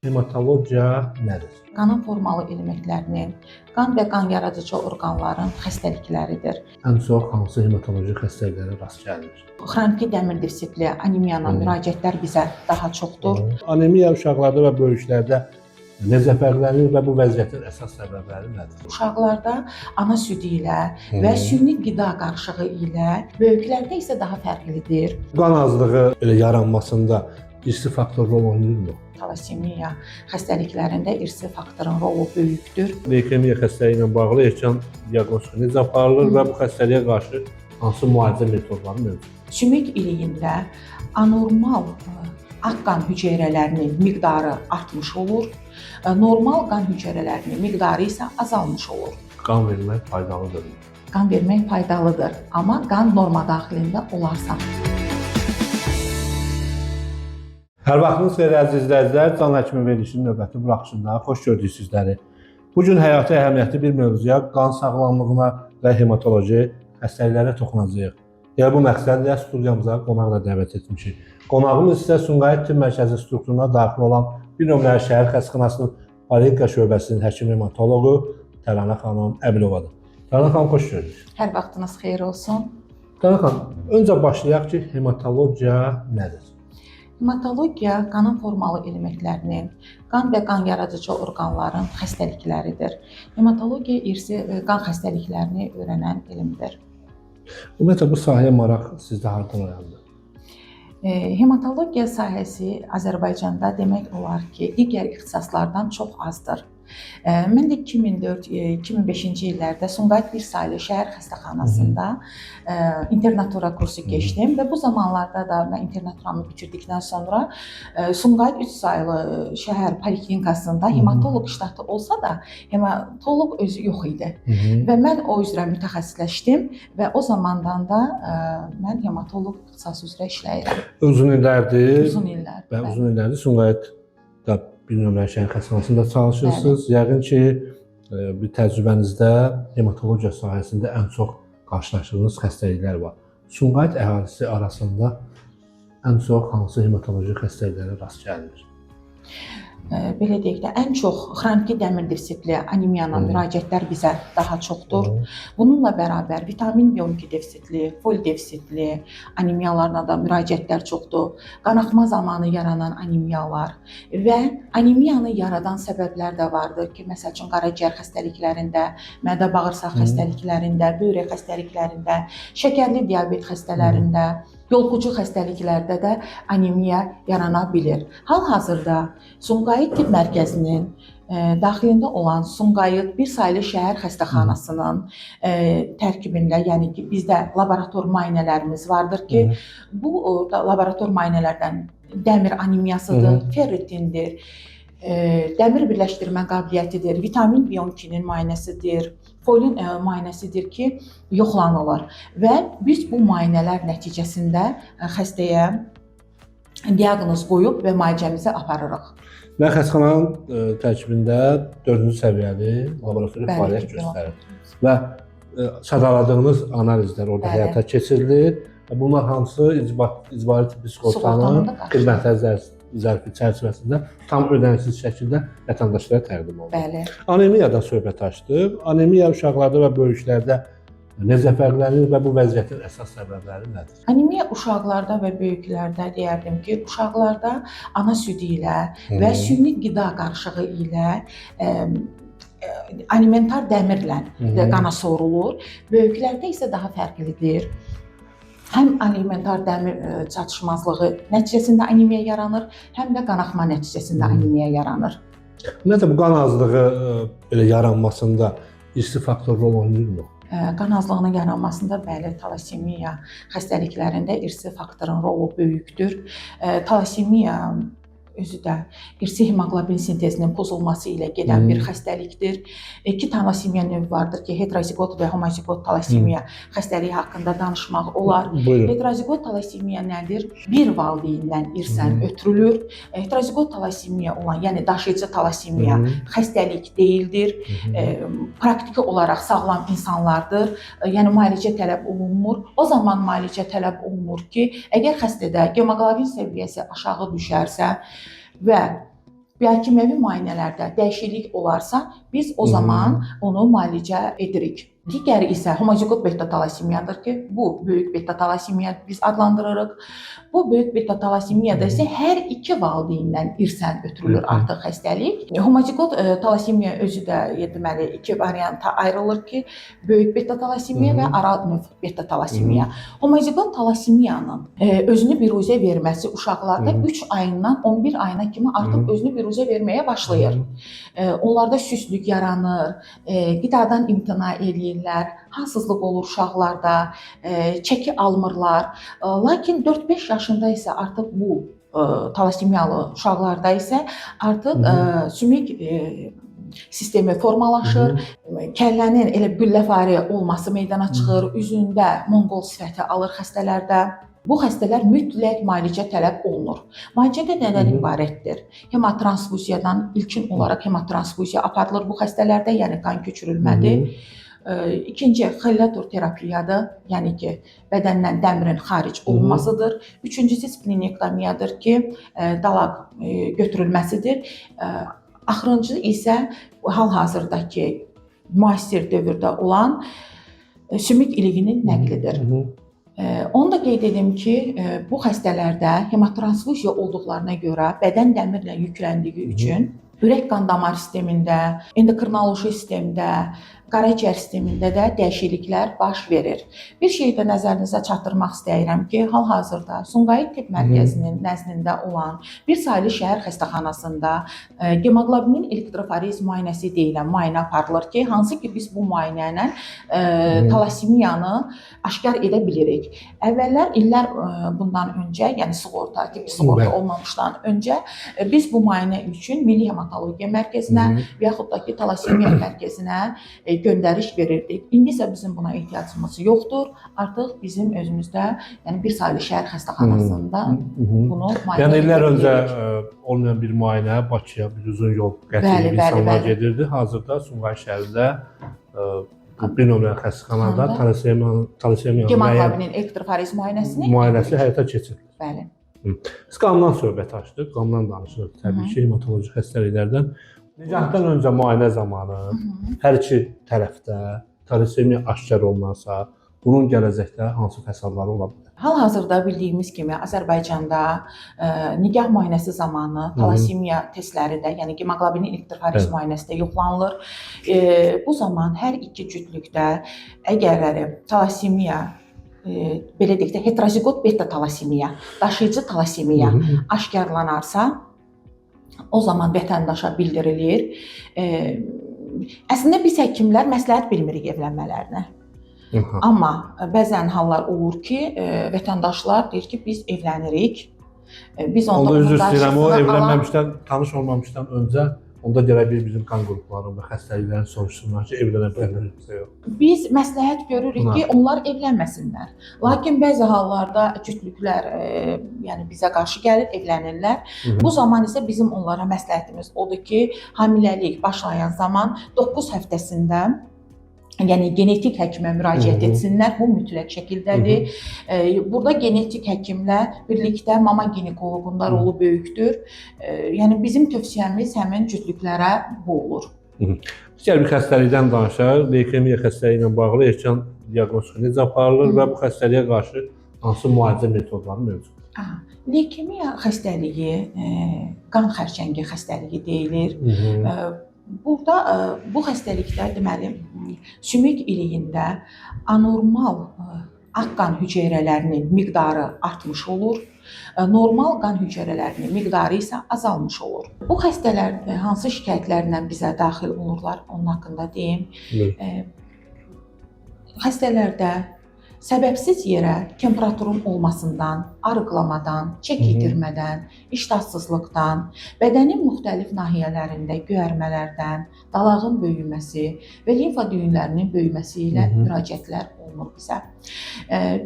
Hematologiya nədir? Qanın formalı elementlərinin, qan və qan yaradıcı orqanların xəstəlikləridir. Ən çox hansı hematoloji xəstəliklərə rast gəlinir? Xroniki dəmir defisitli anemiyana müraciətlər bizə daha çoxdur. Anemiya uşaqlarda və böyüklərdə necə fərqlənir və bu vəziyyətin əsas səbəbləri nədir? Uşaqlarda ana südü ilə və süni qida qarışığı ilə, böyüklərdə isə daha fərqlidir. Qan azlığı yaranmasında irsi faktor rol oynayırmı? Talasemiya xəstəliklərində irsi faktorun rolu böyükdür. Leykemiya xəstəliyi ilə bağlı erkən diaqnostika necə aparılır və bu xəstəliyə qarşı hansı müalicə metodları mövcuddur? Sümük iliyində anormal ağ qan hüceyrələrinin miqdarı artmış olur, normal qan hüceyrələrinin miqdarı isə azalmış olur. Qan vermək faydalıdır. Qan vermək faydalıdır, amma qan norma daxilində olarsa. Hər vaxtınız xeyir əziz izləyicilər, Can Həkimi verilişinin növbəti buraxışında xoş gördük sizləri. Bugün həyati əhəmiyyətli bir mövzuya, qan sağlamlığına və hematoloji xəstəliklərə toxunacağıq. Elə bu məqsədlə studiyamıza qonaqla dəvət etmişik. Qonağımız isə Sumqayıt Tibb Mərkəzi strukturuna daxil olan bir nömrəli şəhər xəstəxanasının poliklinika şöbəsinin həkim hematoloqu Təranə xanım Əbilovadır. Təranə xanım, xoş gördük. Hər vaxtınız xeyir olsun. Təranə xanım, öncə başlayaq ki, hematologiya nədir? Hematologiya qanın formalı elementlərinin, qan və qan yaradıcı orqanların xəstəlikləridir. Hematologiya irsi qan xəstəliklərini öyrənən elmdir. Ümumiyyətlə, bu sahəyə maraq sizdə hardan oyandı? Hematologiya sahəsi Azərbaycanda demək olar ki, digər ixtisaslardan çox azdır. Mən də 2004-2005-ci illərdə Sumqayıt bir saylı şəhər xəstəxanasında internatura kursu keçdim və bu zamanlarda da mən internaturamı bitirdikdən sonra Sumqayıt 3 saylı şəhər poliklinikasında hematoloq ştatı olsa da hematoloq özü yox idi. Və mən o üzrə mütəxəssisləşdim və o zamandan da mən hematoloq ixtisası üzrə işləyirəm. Uzun illərdir. Uzun illər. Və uzun illərdir Sumqayıtda bir nömrəli şəhər xəstəxanasında çalışırsınız. Bəli. Yəqin ki, bir təcrübənizdə hematologiya sahəsində ən çox qarşılaşdığınız xəstəliklər var. Sumqayıt əhalisi arasında ən çox hansı hematoloji xəstəliklərə rast gəlinir? Belə deyək də, ən çox xroniki dəmir defisitli anemiyana müraciətlər bizə daha çoxdur. Bununla bərabər vitamin B12 defisitli, fol defisitli anemiyalarına da müraciətlər çoxdur. Qanaxma zamanı yaranan anemiyalar və anemiyanı yaradan səbəblər də vardır ki, məsəl üçün qaraciyər xəstəliklərində, mədə-bağırsaq xəstəliklərində, böyrək xəstəliklərində, şəkərli diabet xəstələrində, yolxucu xəstəliklərdə də anemiya yarana bilir. Hal-hazırda Sumqayıt Tibb Mərkəzinin daxilində olan Sumqayıt bir saylı şəhər xəstəxanasının tərkibində, yəni ki, bizdə laborator müayinələrimiz vardır ki, bu laborator müayinələrdən dəmir anemiyasıdır, ferritindir, dəmir birləşdirmə qabiliyyətidir, vitamin B12-nin müayinəsidir, folin müayinəsidir ki, yoxlanılır və biz bu müayinələr nəticəsində xəstəyə diaqnoz qoyub və müalicəmizi aparırıq. Və xəstəxananın tərkibində 4-cü səviyyəli laboratoriya fəaliyyət göstərir və sadaladığınız analizlər orada həyata keçirilir. Bunlar hamısı icbari tibbi sığortanın xidmətləri zərfi çərçivəsində tam ödənişsiz şəkildə vətəndaşlara təqdim olunur. Bəli. Anemiyadan söhbət açdıq. Anemiya uşaqlarda və böyüklərdə necə fərqlənir və bu vəziyyətin əsas səbəbləri nədir? Anemiya uşaqlarda və böyüklərdə deyərdim ki, uşaqlarda ana südü ilə və süni qida qarışığı ilə alimentar dəmirlə qana sorulur. Böyüklərdə isə daha fərqlidir. Həm alimentar dəmir çatışmazlığı nəticəsində anemiya yaranır, həm də qanaxma nəticəsində anemiya yaranır. Ümumiyyətlə, bu qan azlığı yaranmasında irsi faktor rol oynayırmı? Qan azlığının yaranmasında bəli, talasemiya xəstəliklərində irsi faktorun rolu böyükdür. Talasemiya özü də irsi hemoqlobin sintezinin pozulması ilə gedən bir xəstəlikdir. 2 talasemiya növü vardır ki, heterozigot və homozigot talasemiya xəstəliyi haqqında danışmaq olar. Heterozigot talasemiya nədir? Bir valideyndən irsən ötürülür. Heterozigot talasemiya olan, yəni daşıyıcı talasemiya xəstəlik deyildir. Praktiki olaraq sağlam insanlardır. Yəni müalicə tələb olunmur. O zaman müalicə tələb olunur ki, əgər xəstədə hemoqlobin səviyyəsi aşağı düşərsə və biokimyəvi müayinələrdə dəyişiklik olarsa, biz o zaman onu müalicə edirik. Digəri isə homozigot beta talasemiyadır ki, bu böyük beta talasemiya biz adlandırırıq. Bu böyük beta talasemiyada isə hər iki valideyndən irsən ötürülür artıq xəstəlik. Homozigot talasemiya özü də deməli iki varianta ayrılır ki, böyük beta talasemiya və ara növ beta talasemiya. Homozigot talasemiyanın özünü biruzə verməsi uşaqlarda 3 ayından 11 ayına kimi artıq özünü biruzə verməyə başlayır. Onlarda süstlük yaranır, qidadan imtina eləyirlər, halsızlıq olur uşaqlarda, çəki almırlar. Lakin 4-5 yaşında isə artıq bu talasemiyalı uşaqlarda isə artıq sümük sistemi formalaşır, kəllənin elə gülləvari olması meydana çıxır, üzündə monqol sifəti alır xəstələrdə. Bu xəstələr mütləq müalicə tələb olunur. Müalicə nədən ibarətdir? Hemotransfuziyadan ilkin olaraq hemotransfuziya aparılır bu xəstələrdə, yəni qan köçürülmədir. İkinci xelator terapiyadır, yəni ki, bədəndən dəmirin xaric olunmasıdır. Üçüncüsü splenektomiyadır ki, dalaq götürülməsidir. Axırıncı isə hal-hazırdakı müasir dövrdə olan sümük iliyinin nəqlidir. Onu da qeyd edim ki, bu xəstələrdə hemotransfuziya olduqlarına görə bədən dəmirlə yükləndiyi üçün ürək qan damar sistemində, endokrinoloji sistemdə, qaraciyər sistemində də dəyişikliklər baş verir. Bir şeyi də nəzərinizə çatdırmaq istəyirəm ki, hal-hazırda Sumqayıt Tibb Mərkəzinin nəzdində olan bir saylı şəhər xəstəxanasında hemoqlobinin elektroforiz müayinəsi deyilən müayinə aparılır ki, hansı ki biz bu müayinə ilə talasemiyanı aşkar edə bilirik. Əvvəllər illər bundan öncə, yəni sığorta, tibbi sığorta olmamışdan öncə biz bu müayinə üçün Milli Hematologiya Mərkəzinə və yaxud da ki talasemiya mərkəzinə göndəriş verirdik. İndi isə bizim buna ehtiyacımız yoxdur. Artıq bizim özümüzdə, yəni bir saylı şəhər xəstəxanasında bunu müayinə yəni illər öncə olmayan bir müayinə Bakıya bir uzun yol gətirib insanlar gedirdi. Hazırda Sumqayıt şəhərində bir nömrəli xəstəxanada talasemiya hemoqlobinin elektroforiz müayinəsi həyata keçirilir. Bəli. Biz qandan söhbət açdıq, qandan danışırıq təbii ki, hematoloji xəstəliklərdən. Nicahdan öncə müayinə zamanı hər iki tərəfdə talasemiya aşkar olunarsa, bunun gələcəkdə hansı fəsadları ola bilər? Hal-hazırda bildiyimiz kimi Azərbaycanda nigah müayinəsi zamanı talasemiya testləri də, yəni hemoqlobinin elektroforiz müayinəsi də yoxlanılır. Bu zaman hər iki cütlükdə əgər talasemiya belə deyək də heterozigot beta talasemiya, daşıyıcı talasemiya aşkarlanarsa, o zaman vətəndaşa bildirilir. Əslində biz həkimlər məsləhət bilmirik evlənmələrinə. Amma bəzən hallar olur ki, vətəndaşlar deyir ki, biz evlənirik. Biz onda üzr istəyirəm, o evlənməmişdən, tanış olmamışdan öncə onda gələ bir bizim qan qrupları və xəstəliklərin soruşsunlar ki, evlənə bilərlərsə yox. Biz məsləhət görürük ki, onlar evlənməsinlər. Lakin bəzi hallarda cütlüklər yəni bizə qarşı gəlir, evlənirlər. Bu zaman isə bizim onlara məsləhətimiz odur ki, hamiləlik başlayan zaman 9 həftəsində yəni genetik həkimə müraciət etsinlər. Bu mütləq şəkildədir. Burada genetik həkimlə birlikdə mama ginekoloqunda rolu böyükdür. Yəni bizim tövsiyəmiz həmin cütlüklərə bu olur. Digər bir xəstəlikdən danışaq. Leykemiya xəstəliyi ilə bağlı erkən diaqnostika necə aparılır və bu xəstəliyə qarşı hansı müalicə metodları mövcuddur? Leykemiya xəstəliyi qan xərçəngi xəstəliyi deyilir. Burada bu xəstəlikdə deməli sümük iliyində anormal ağ qan hüceyrələrinin miqdarı artmış olur. Normal qan hüceyrələrinin miqdarı isə azalmış olur. Bu xəstələr hansı şikayətlərlə bizə daxil olurlar, onun haqqında deyim. Xəstələrdə səbəbsiz yerə temperaturun olmasından, arıqlamadan, çək itirmədən, iştahsızlıqdan, bədənin müxtəlif nahiyələrində göyərmələrdən, dalağın böyüməsi və limfa düyünlərinin böyüməsi ilə müraciətlər olunur bizə.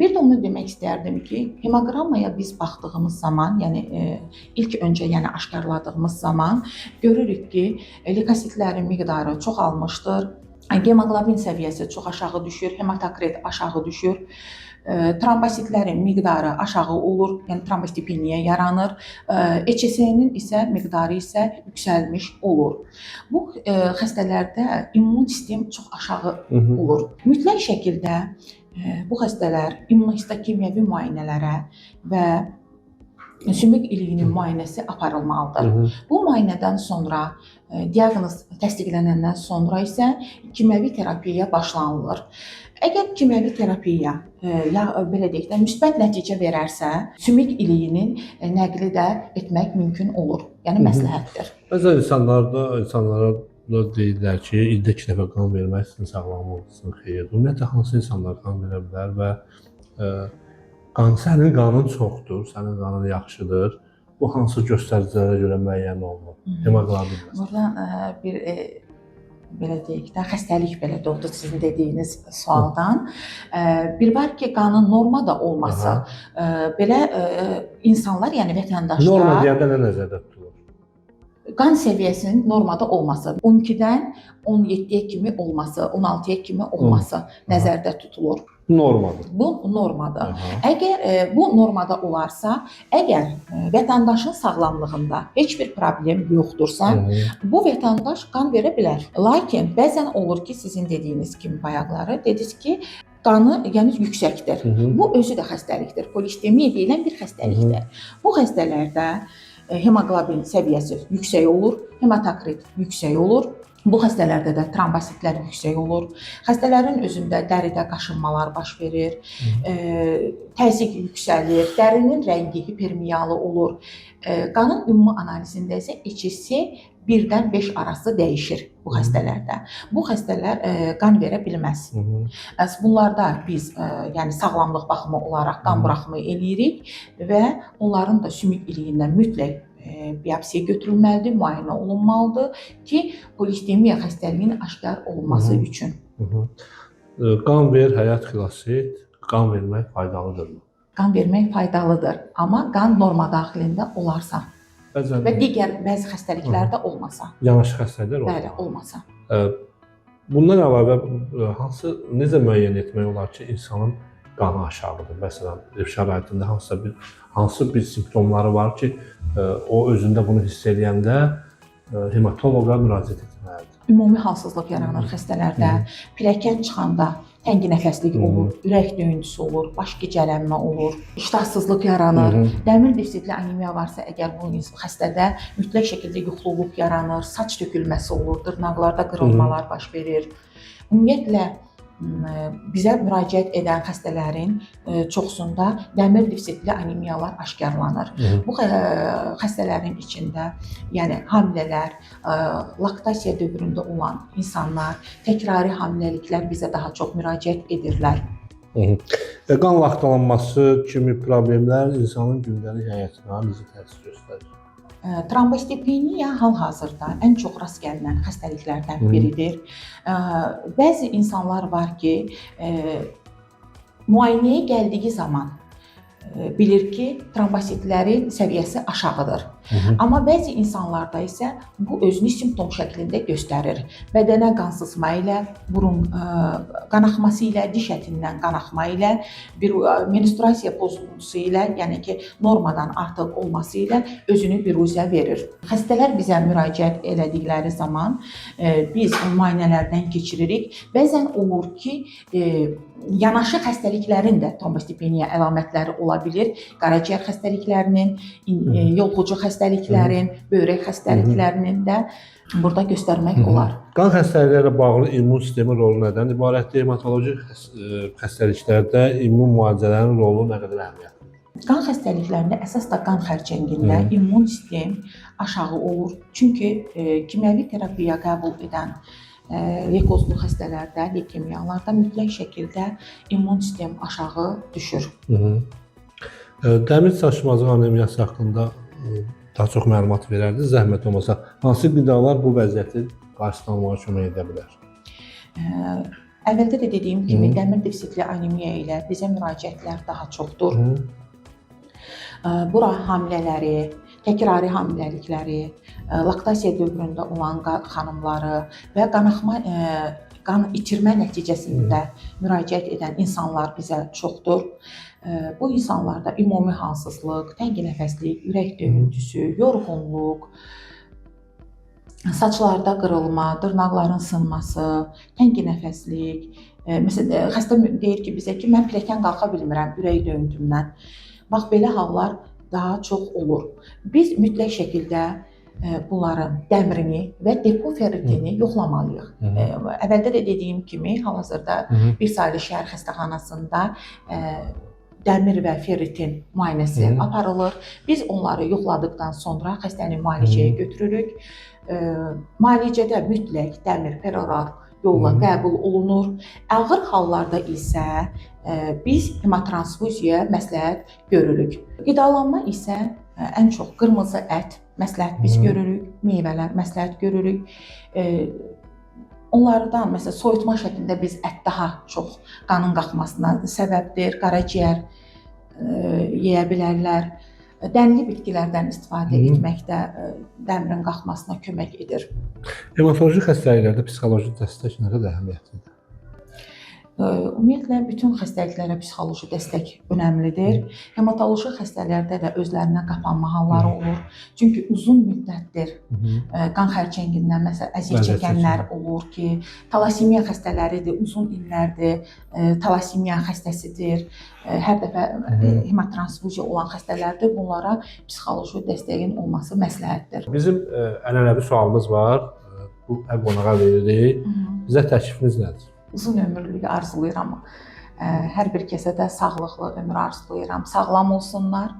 Bir də onu demək istərdim ki, hemoqrammaya biz baxdığımız zaman, yəni ilk öncə aşkarladığımız zaman görürük ki, leykositlərin miqdarı çoxalmışdır. Hemoqlobin səviyyəsi çox aşağı düşür, hematokrit aşağı düşür. Trombositlərin miqdarı aşağı olur, yəni trombositopeniya yaranır. HCC-nin isə miqdarı isə yüksəlmiş olur. Bu xəstələrdə immun sistem çox aşağı olur. Mütləq şəkildə bu xəstələr immunohistokimyəvi müayinələrə və sümük iliyinin müayinəsi aparılmalıdır. Bu müayinədən sonra diaqnoz təsdiqlənəndən sonra isə kimyəvi terapiyaya başlanılır. Əgər kimyəvi terapiya ya belə deyək də müsbət nəticə verərsə, sümük iliyinin nəqli də etmək mümkün olur. Yəni məsləhətdir. Bəzən insanlara deyirlər ki, ildə 2 dəfə qan vermək sizin sağlamlığınız üçün xeyirdir. Ümumiyyətlə hansı insanlar qan verə bilər və sənin qanın çoxdur, sənin qanın yaxşıdır. Bu hansı göstəricilərə görə müəyyən olunur? Hemoqlobin məsələn. Buradan bir belə deyək də xəstəlik belə doğdu sizin dediyiniz sualdan. Bir var ki, qanın normada olması. Belə insanlar, yəni vətəndaşlar Norma deyəndə nə nəzərdə tutulur? Qan səviyyəsinin normada olması, 12-dən 17-yə kimi olması, 16-ya kimi olması nəzərdə tutulur. Normadır. Bu normadır. Əgər bu normada olarsa, əgər vətəndaşın sağlamlığında heç bir problem yoxdursa, bu vətəndaş qan verə bilər. Lakin bəzən olur ki, sizin dediyiniz kimi bayaqları dediniz ki, qanı yəni yüksəkdir. Bu özü də xəstəlikdir. Polisistemiya deyilən bir xəstəlikdir. Bu xəstələrdə hemoqlobin səviyyəsi yüksək olur, hematokrit yüksək olur. Bu xəstələrdə də trombositlər yüksək olur. Xəstələrin özündə dəridə qaşınmalar baş verir, təzyiq yüksəlir, dərinin rəngi hipermiyalı olur. Qanın ümumi analizində isə HCC 1-dən 5 arası dəyişir bu xəstələrdə. Bu xəstələr qan verə bilməz. Bunlarda biz yəni sağlamlıq baxımı olaraq qan buraxımı eləyirik və onların da sümük iliyindən mütləq biopsiya götürülməlidir, müayinə olunmalıdır ki, polisistemiya xəstəliyinin aşkar olunması üçün. Qan ver, həyat xilas et. Qan vermək faydalıdırmı? Qan vermək faydalıdır, amma qan norma daxilində olarsa və digər bəzi xəstəliklərdə olmasa. Yanaşı xəstəliklər olsa. Bəli, olmasa. Bundan əlavə necə müəyyən etmək olar ki, insanın qanı aşağıdır? Məsələn, ev şəraitində hansı bir simptomları var ki, o özündə bunu hiss edəndə hematoloqa müraciət etməlidir. Ümumi halsızlıq yaranır xəstələrdə, pilləkən çıxanda tənginəfəslik olur, ürək döyüntüsü olur, baş gicələnmə olur, iştahsızlıq yaranır. Dəmir defisitli anemiya varsa əgər bu xəstədə mütləq şəkildə yuxuluq yaranır, saç tökülməsi olur, dırnaqlarda qırılmalar baş verir. Ümumiyyətlə bizə müraciət edən xəstələrin çoxsunda dəmir defisitli anemiyalar aşkarlanır. Bu xəstələrin içində, yəni hamilələr, laktasiya dövründə olan insanlar, təkrari hamiləliklər bizə daha çox müraciət edirlər. Qan laxtalanması kimi problemlər insanın gündəlik həyatına necə təsir göstərir? Trombositopeniya hal-hazırda ən çox rast gəlinən xəstəliklərdən biridir. Bəzi insanlar var ki, müayinəyə gəldiyi zaman bilir ki, trombositlərin səviyyəsi aşağıdır. Amma bəzi insanlarda isə bu özünü simptom şəklində göstərir. Bədənə qan sızma ilə, burun qan axması ilə, diş ətindən qan axma ilə, bir menstruasiya pozuntusu ilə, yəni ki, normadan artıq olması ilə özünü biruzə verir. Xəstələr bizə müraciət elədikləri zaman biz müayinələrdən keçiririk. Bəzən olur ki, yanaşı xəstəliklərin də trombositopeniya əlamətləri ola bilir. Qaraciyər xəstəliklərinin, yolğucu xəstəliklərin, böyrək xəstəliklərinin də burada göstərmək olar. Qan xəstəliklərlə bağlı immun sistemi rolu nədən ibarətdir? Hematoloji xəstəliklərdə immun müalicələrin rolu nə qədər əhəmiyyətlidir? Qan xəstəliklərində əsas da qan xərçəngində immun sistem aşağı olur. Çünki kimyəvi terapiya qəbul edən leykozlu xəstələrdə, leykemiyalarda mütləq şəkildə immun sistem aşağı düşür. Dəmir çatışmazlığı anemiyası haqqında daha çox məlumat verərdiniz, zəhmət olmasa. Hansı qidalar bu vəziyyəti qarşısına almağa kömək edə bilər? Əvvəldə də dediyim kimi, dəmir defisitli anemiya ilə bizə müraciətlər daha çoxdur. Bura hamilələri, təkrari hamiləlikləri, laktasiya dövründə olan xanımları və qanaxma qan itirmə nəticəsində müraciət edən insanlar bizə çoxdur. Bu insanlarda ümumi halsızlıq, tənginəfəslik, ürək döyüntüsü, yorğunluq, saçlarda qırılma, dırnaqların sınması, tənginəfəslik. Məsələn, xəstə deyir ki, bizə ki, mən pilləkən qalxa bilmirəm ürək döyüntümdən. Bax, belə hallar daha çox olur. Biz mütləq şəkildə bunların dəmirini və depo ferritini yoxlamalıyıq. Əvvəldə də dediyim kimi, hal-hazırda bir saylı şəhər xəstəxanasında dəmir və ferritin müayinəsi aparılır. Biz onları yoxladıqdan sonra xəstəni müalicəyə götürürük. Müalicədə mütləq dəmir peroral yolla qəbul olunur. Ağır hallarda isə biz hemotransfuziya məsləhət görürük. Qidalanma isə ən çox qırmızı ət məsləhət biz görürük, meyvələr məsləhət görürük. Onlardan məsələn soyutma şəklində biz ət daha çox qanın qalxmasına səbəbdir. Qaraciyər yeyə bilərlər. Dənli bitkilərdən istifadə etmək də dəmirin qalxmasına kömək edir. Hematoloji xəstəliklərdə psixoloji dəstək nə qədər əhəmiyyətlidir? Ümumiyyətlə, bütün xəstəliklərə psixoloji dəstək önəmlidir. Hematoloji xəstələrdə də özlərinə qapanma halları olur. Çünki uzun müddətdir qan xərçəngindən məsələn əziyyət çəkənlər olur ki, talasemiya xəstələridir, uzun illərdir talasemiya xəstəsidir. Hər dəfə hemotransfuziya olan xəstələrdir. Bunlara psixoloji dəstəyin olması məsləhətdir. Bizim ənənəvi sualımız var. Bu qonağa veririk. Bizə təklifiniz nədir? Uzun ömürlülük arzulayıram. Hər bir kəsə də sağlıqlı ömür arzulayıram. Sağlam olsunlar.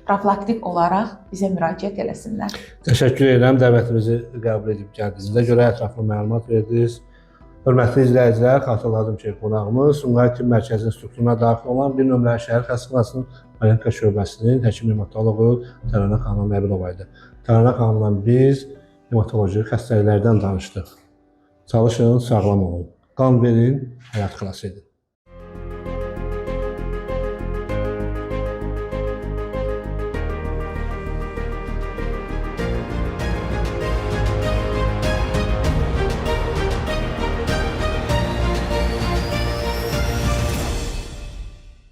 Profilaktik olaraq bizə müraciət eləsinlər. Təşəkkür edirəm dəvətimizi qəbul edib gəldiyinizə görə, ətraflı məlumat verdiniz. Hörmətli izləyicilər, xatırladım ki, qonağımız Sumqayıt Tibb Mərkəzinin strukturuna daxil olan bir nömrəli şəhər xəstəxanasının Marinka şöbəsinin həkim hematoloqu Tərana xanım Nəbilova idi. Tərana xanımla biz hematoloji xəstəliklərdən danışdıq. Çalışın, sağlam olun. Qan verin, həyat xilas edin.